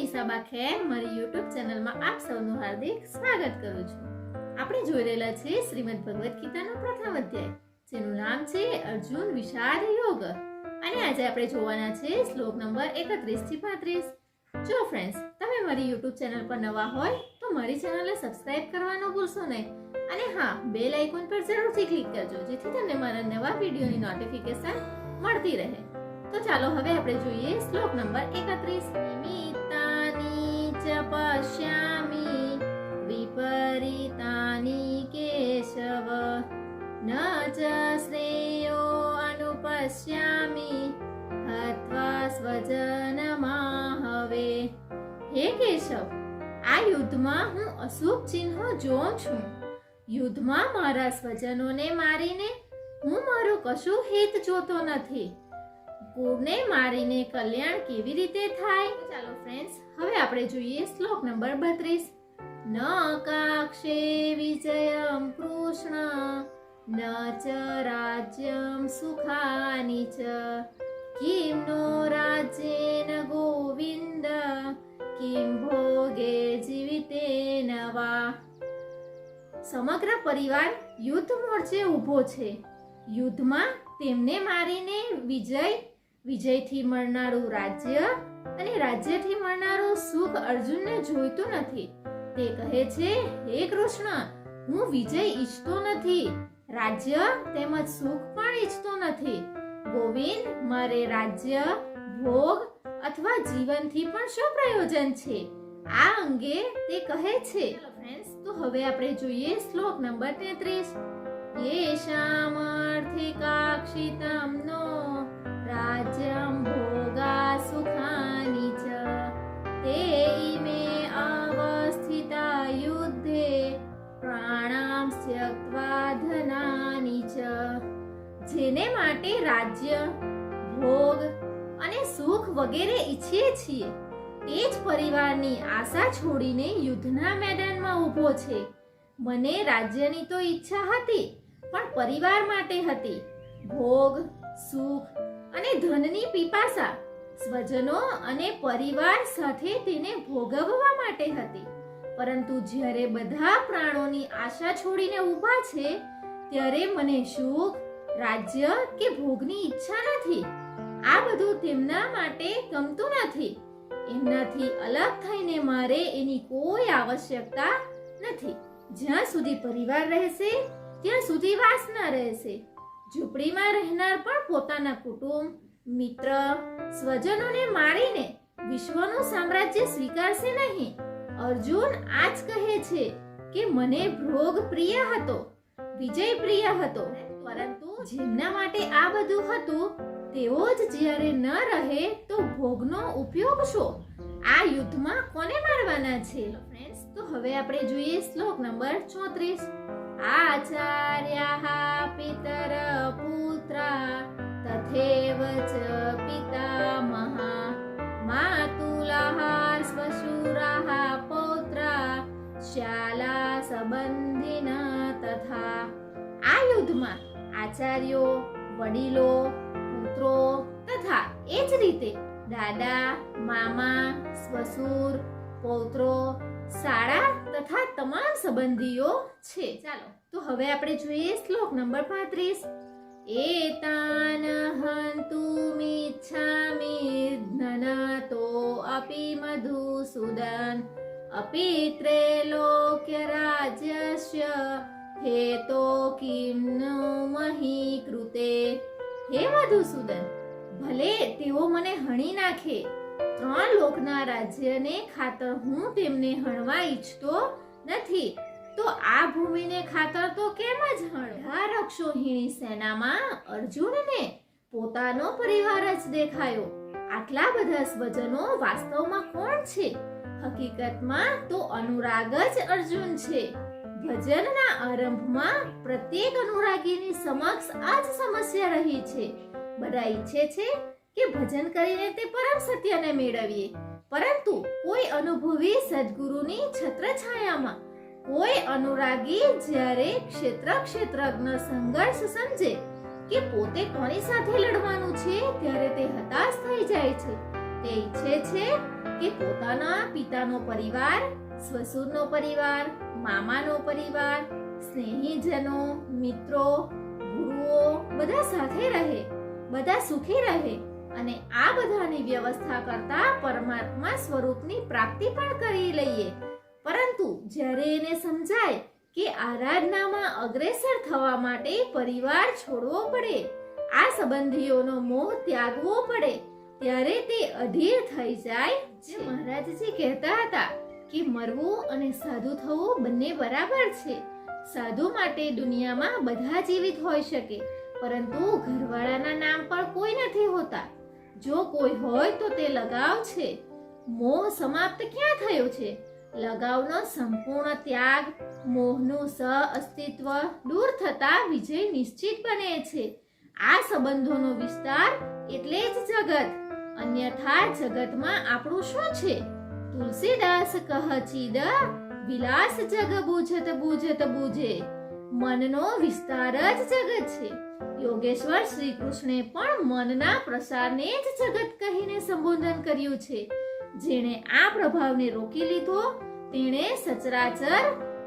નિશાબા ખેર મારી YouTube ચેનલમાં આપ સૌનું હાર્દિક સ્વાગત કરું છું. આપણે જોઈ રહેલા છીએ શ્રીમદ ભગવદ ગીતાનો પ્રથમ અધ્યાય, જેનું નામ છે અર્જુન વિષાદ યોગ. અને આજે આપણે જોવાના છે શ્લોક નંબર 31 થી 35. જો ફ્રેન્ડ્સ, તમે મારી YouTube ચેનલ પર નવા હોય તો મારી ચેનલને સબસ્ક્રાઇબ કરવાનું ભૂલશો નહીં. અને હા, બેલ આઇકોન પર જરૂરથી ક્લિક કરજો, જેથી તમને મારા નવા વિડીયોની નોટિફિકેશન મળતી રહે. તો ચાલો હવે આપણે જોઈએ શ્લોક નંબર 31. નિમિત્તાની ચ પશ્યામિ વિપરીતાની કેશવ ન ચ શ્રેયો અનુપશ્યામિ હત્વા સ્વજનમાહવે. હે કેશવ, આ યુદ્ધમાં હું અશુભ ચિહ્નો જોઉં છું. યુદ્ધમાં મારા સ્વજનોને મારીને હું મારું કશું હિત જોતો નથી. કુળને મારીને કલ્યાણ કેવી રીતે થાય? ચાલો ફ્રેન્ડ્સ, હવે આપણે જોઈએ શ્લોક નંબર 32. ન કાક્ષે વિજયમ કૃષ્ણ ન ચ રાજ્યમ સુખાની ચ કિમ નો રાજ્યેન ગોવિંદ કિમ ભોગે જીવિતેન વા. સમગ્ર પરિવાર યુદ્ધ મોરચે ઊભો છે. યુદ્ધમાં તેમને મારીને વિજયથી મળનારું રાજ્ય અને રાજ્યથી મળનારું સુખ અર્જુનને જોઈતું નથી. તે કહે છે, હે કૃષ્ણ, હું વિજય ઈચ્છતો નથી, રાજ્ય તેમજ સુખ પણ ઈચ્છતો નથી. ગોવિંદ, મારે રાજ્ય, ભોગ અથવા જીવનથી પણ શું પ્રયોજન છે? આ અંગે તે કહે છે. ફ્રેન્ડ્સ, તો હવે આપણે જોઈએ શ્લોક નંબર 33. येषामर्थिकाक्षितं नो राज्यं भोगा सुखानि च ते इमे अवस्थिता युद्धे प्राणां त्यक्त्वा धनानि च. જેને માટે રાજ્ય, ભોગ અને સુખ વગેરે ઈચ્છીએ છીએ, તે જ પરિવારની આશા છોડીને યુદ્ધના મેદાનમાં ઊભો છે. મને રાજ્યની તો ઈચ્છા હતી, પણ પરિવાર માટે હતી. ભોગ, સુખ અને ધનની પીપાસા સ્વજનો અને પરિવાર સાથે તેને ભોગવવા માટે હતી. પરંતુ જ્યારે બધા પ્રાણોની આશા છોડીને ઊભા છે, ત્યારે મને સુખ, રાજ્ય કે ભોગની ઈચ્છા નથી. આ બધું તેમના માટે ગમતું નથી. એમનાથી અલગ થઈને મારે એની કોઈ આવશ્યકતા નથી. જ્યાં સુધી પરિવાર રહેશે ત્યાં સુધી વાસના રહેશે. ઝૂંપડીમાં રહેનાર પણ પોતાના કુટુંબ, મિત્ર, સ્વજનોને મારીને વિશ્વનું સામ્રાજ્ય સ્વીકારશે નહીં. અર્જુન આ જ કહે છે કે મને ભોગ પ્રિય હતો, વિજય પ્રિય હતો, પરંતુ જેમના માટે આ બધું હતું તેઓ જ જ્યારે ન રહે તો ભોગનો ઉપયોગ શું? આ યુદ્ધમાં કોને મારવાના છે? ફ્રેન્ડ્સ, તો હવે આપણે જોઈએ શ્લોક નંબર 34. આચાર્યાઃ પિતર પુત્રા તથૈવ ચ પિતામહઃ માતુલાઃ શ્વશુરાઃ પૌત્રા શાલા સંબંધિનઃ તથા. આ યુદ્ધમાં આચાર્યો, વડીલો, પુત્રો તથા એ જ રીતે દાદા, મામા, શ્વશુર, પૌત્રો, શાળા તથા તમામ સંબંધીઓ છે. ચાલો, તો હવે આપણે જોઈએ શ્લોક નંબર 35. એતાન હંતુમિચ્છામિ ધનતો અપી મધુસૂદન અપી ત્રૈલોક્ય રાજ્યસ્ય હેતો કિમ નો મહી કૃતે. હે મધુસૂદન, ભલે તેઓ મને હણી નાખે, 3 લોકના રાજ્યને ખાતર હું તેમને હણવા ઈચ્છતો નથી, તો આ ભૂમિને ખાતર તો કેમ જ હણવા? રક્ષોહિણી સેનામાં અર્જુનને પોતાનો પરિવાર જ દેખાયો. આટલા બધા સ્વજનો વાસ્તવમાં કોણ છે? હકીકતમાં તો અનુરાગ જ અર્જુન છે. ભજનના આરંભમાં પ્રત્યેક અનુરાગીની સમક્ષ આ જ સમસ્યા રહી છે. બધા ઈચ્છે છે કે ભજન કરીને તે પરમ સત્યને મેળવીએ, પરંતુ કોઈ અનુભવી સદ્ગુરુની છત્રછાયામાં કોઈ અનુરાગી જ્યારે ક્ષેત્રજ્ઞ સંઘર્ષ સમજે કે પોતે કોની સાથે લડવાનું છે, ત્યારે તે હતાશ થઈ જાય છે. તે ઈચ્છે છે કે પોતાના પિતાનો પરિવાર, સસુરનો પરિવાર, મામાનો પરિવાર, સ્નેહીજનો, મિત્રો, ગુરુઓ બધા સાથે રહે, બધા સુખી રહે અને આ બધાની વ્યવસ્થા કરતા પરમાત્મા સ્વરૂપની પ્રાપ્તિ પણ કરી લઈએ. પરંતુ જ્યારે એને સમજાય કે આરાધનામાં અગ્રેસર થવા માટે પરિવાર છોડવો પડે, આ સંબંધીઓનો મોહ ત્યાગવો પડે, ત્યારે તે અધીર થઈ જાય છે. મહારાજજી કહેતા હતા કે મરવું અને સાધુ થવું બંને બરાબર છે. સાધુ માટે દુનિયામાં બધા જીવિત હોઈ શકે, પરંતુ ઘરવાળાના નામ પર કોઈ નથી હોતા. જો કોઈ હોય તો તે લગાવ છે. મોહ સમાપ્ત ક્યાં થયો છે? લગાવનો સંપૂર્ણ ત્યાગ, મોહનું સહ-અસ્તિત્વ દૂર થતા વિજય નિશ્ચિત બને છે. આ સંબંધોનો વિસ્તાર એટલે જ જગત. અન્યથા જગતમાં આપણું શું છે? તુલસીદાસ કહચિદ વિલાસ જગ બુઝત બુઝત બુઝે. મનનો વિસ્તાર જ જગત છે. યોગેશ્વર શ્રી કૃષ્ણે પણ મનના પ્રસારને જ જગત કહીને સંબોધન કર્યું છે. જેણે આ પ્રભાવને રોકી લીધો તેણે સચરાચર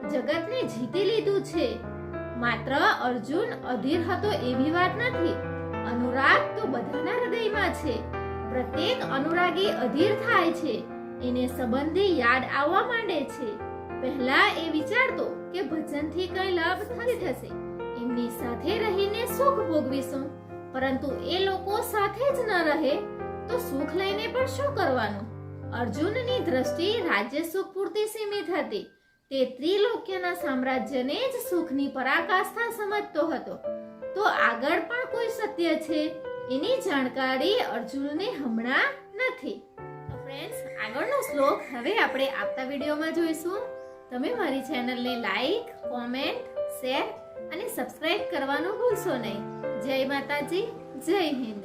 જગતને જીતી લીધું છે. માત્ર અર્જુન અધીર હતો એવી વાત નથી. અનુરાગ તો બધાના હૃદયમાં છે. પ્રત્યેક અનુરાગી અધીર થાય છે. એને સંબંધી યાદ આવવા માંડે છે. પહેલા એ વિચારતો કે ભજનથી કઈ લાભ થશે, એમની સાથે રહીને સુખ ભોગવીશું. પરંતુ એ લોકો સાથે જ ન રહે તો સુખ લઈને પણ શું કરવાનું? અર્જુનની દ્રષ્ટિ રાજ્ય સુખ પૂરતી સીમિત હતી. તે ત્રિલોક્યના સામ્રાજ્યને જ સુખની પરાકાષ્ઠા સમજતો હતો. તો આગળ પણ કોઈ સત્ય છે એની જાણકારી અર્જુનને હમણાં નથી. ફ્રેન્ડ્સ, આગળનો શ્લોક હવે આપણે આવતા વિડીયોમાં જોઈશું. તમે મારી ચેનલને લાઈક, કોમેન્ટ, શેર અને સબસ્ક્રાઇબ કરવાનું ભૂલશો નહીં. જય માતાજી, જય હિન્દ.